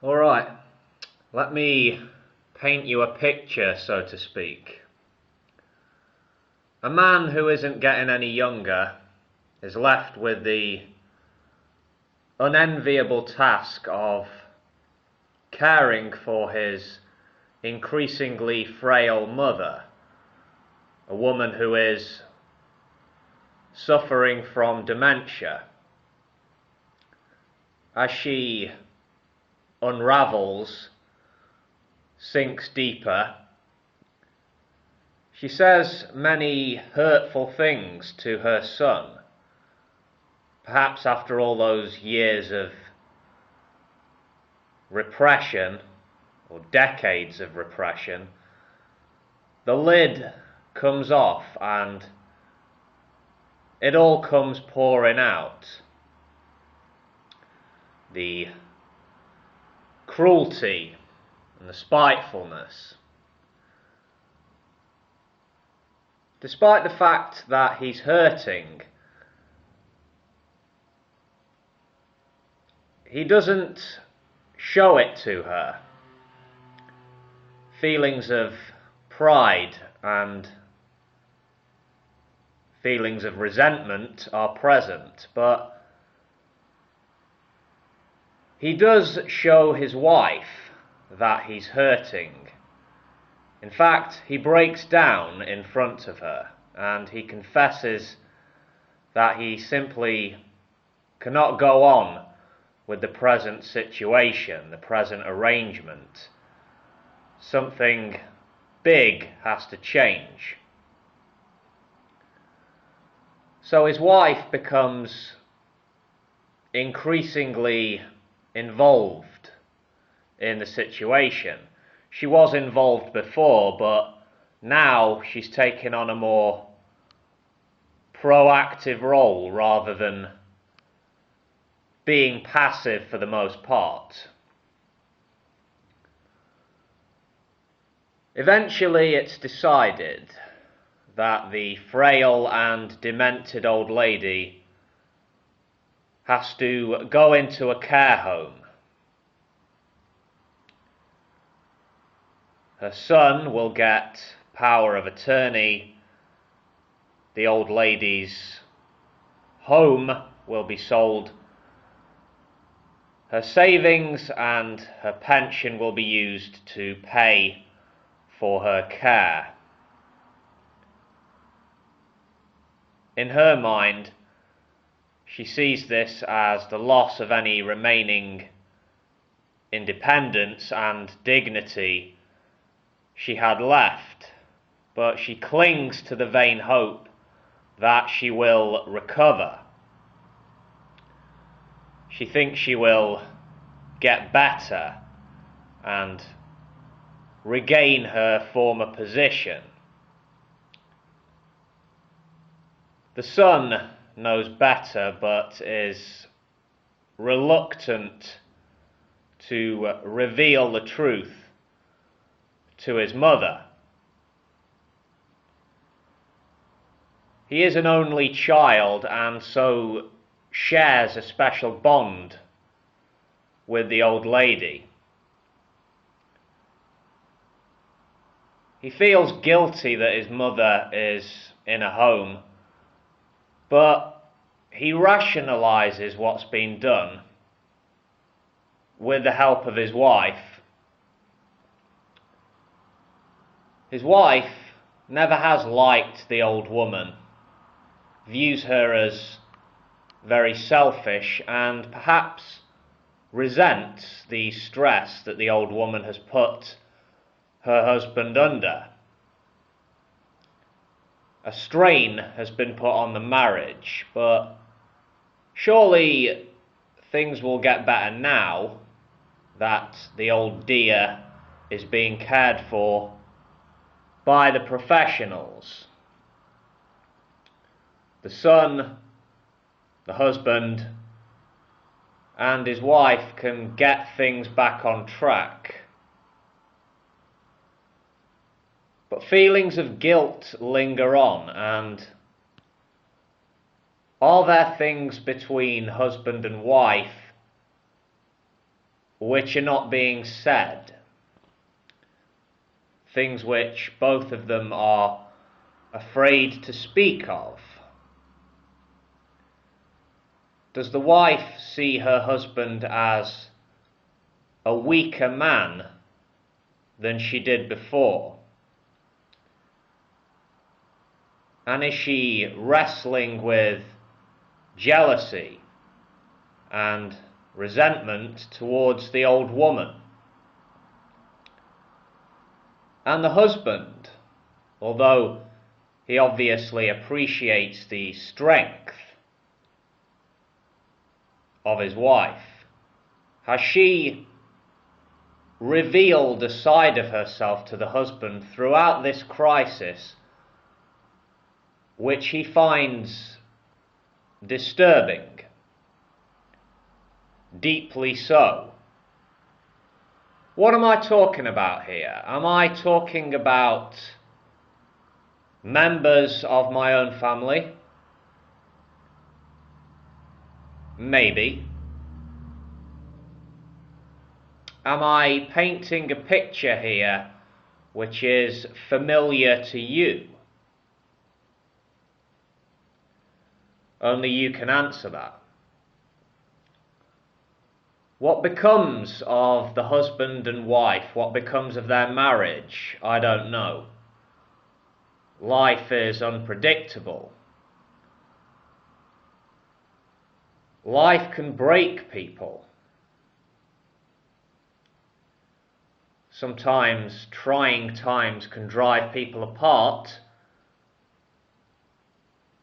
Alright, let me paint you a picture, so to speak. A man who isn't getting any younger is left with the unenviable task of caring for his increasingly frail mother, a woman who is suffering from dementia. As she unravels, sinks deeper, she says many hurtful things to her son. Perhaps after all those years of repression, or decades of repression, the lid comes off and it all comes pouring out. The cruelty and the spitefulness. Despite the fact that he's hurting, he doesn't show it to her. Feelings of pride and feelings of resentment are present, but he does show his wife that he's hurting. In fact, he breaks down in front of her and he confesses that he simply cannot go on with the present situation, the present arrangement. Something big has to change. So his wife becomes increasingly involved in the situation. She was involved before, but now she's taken on a more proactive role rather than being passive for the most part. Eventually it's decided that the frail and demented old lady has to go into a care home. Her son will get power of attorney. The old lady's home will be sold. Her savings and her pension will be used to pay for her care. In her mind, she sees this as the loss of any remaining independence and dignity she had left, but she clings to the vain hope that she will recover. She thinks she will get better and regain her former position. The son knows better, but is reluctant to reveal the truth to his mother. He is an only child and so shares a special bond with the old lady. He feels guilty that his mother is in a home, but he rationalizes what's been done with the help of his wife. His wife never has liked the old woman, views her as very selfish, and perhaps resents the stress that the old woman has put her husband under. A strain has been put on the marriage, but surely things will get better now that the old dear is being cared for by the professionals. The son, the husband, and his wife can get things back on track. But feelings of guilt linger on, and are there things between husband and wife which are not being said, things which both of them are afraid to speak of? Does the wife see her husband as a weaker man than she did before? And is she wrestling with jealousy and resentment towards the old woman? And the husband, although he obviously appreciates the strength of his wife, has she revealed a side of herself to the husband throughout this crisis which he finds disturbing, deeply so? What am I talking about here? Am I talking about members of my own family? Maybe. Am I painting a picture here which is familiar to you? Only you can answer that. What becomes of the husband and wife? What becomes of their marriage? I don't know. Life is unpredictable. Life can break people. Sometimes trying times can drive people apart,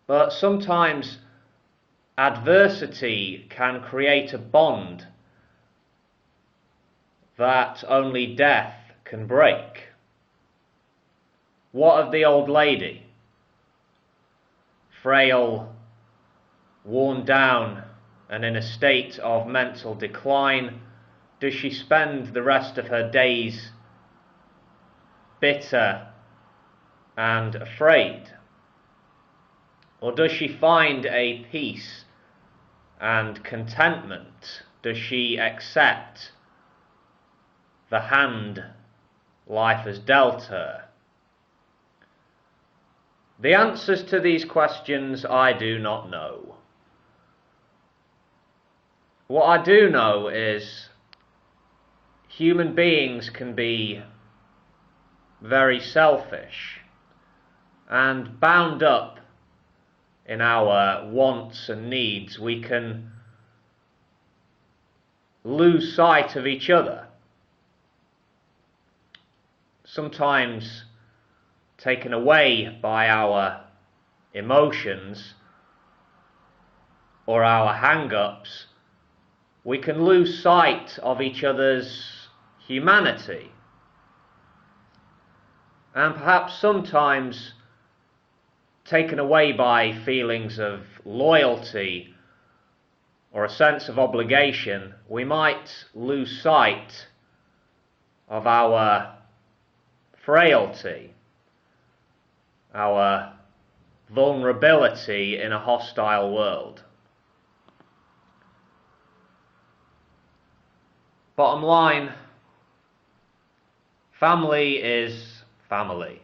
but sometimes adversity can create a bond that only death can break. What of the old lady? Frail, worn down, and in a state of mental decline, does she spend the rest of her days bitter and afraid? Or does she find a peace and contentment? Does she accept the hand life has dealt her? The answers to these questions I do not know. What I do know is human beings can be very selfish and bound up in our wants and needs. We can lose sight of each other, sometimes taken away by our emotions or our hang-ups. We can lose sight of each other's humanity, and perhaps sometimes taken away by feelings of loyalty or a sense of obligation, we might lose sight of our frailty, our vulnerability in a hostile world. Bottom line, family is family.